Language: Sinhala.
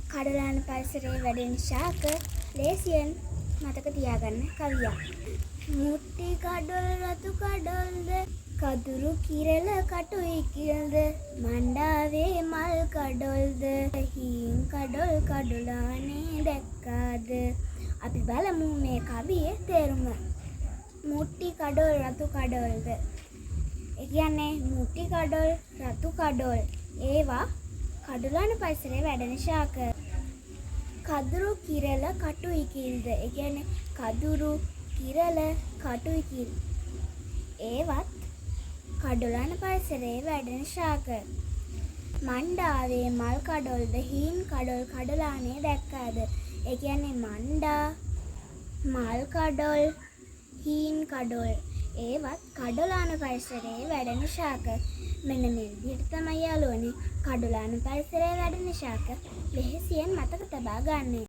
කඩලාන පරිසරයේ වැඩෙන ශාක ලේසියෙන් මතක තියාගන්න කවියක්. මුට්ටි කඩොල් රතු කඩොල්ද කදුරු කිරල කටුයි කිල්ද මණ්ඩාවේ මල් කඩොල්ද හීන් කඩොල් කඩුලානේ දැක්කාද. අපි බලමු මේ කවියේ තේරුම. මුට්ටි කඩොල් රතු කඩොල්ද. ඒ කියන්නේ මුට්ටි කඩොල් රතු කඩොල් ඒවා කඩුලාන පරිසරයේ වැඩෙන ශාක. කදුරු කිරල කටුයි කිල්ද. ඒ කියන්නේ කදුරු කිරල කටුයි කිල් ඒවත් කඩුලාන පරිසරයේ වැඩෙන ශාක. මණ්ඩාවේ මල් කඩොල්ද හීන් කඩොල් කඩුලානේ දැක්කාද. ඒ කියන්නේ මණ්ඩා මල් කඩොල් හීන් කඩොල් ඒවත් කඩුලාන පරිසරයේ වැඩෙන ශාක. මෙන්න මේ විදිහට තමයි යාළුවනේ කඩුලාන පරිසරයේ වැඩෙන ශාක ලෙහෙසියෙන් මතක තබා ගන්න.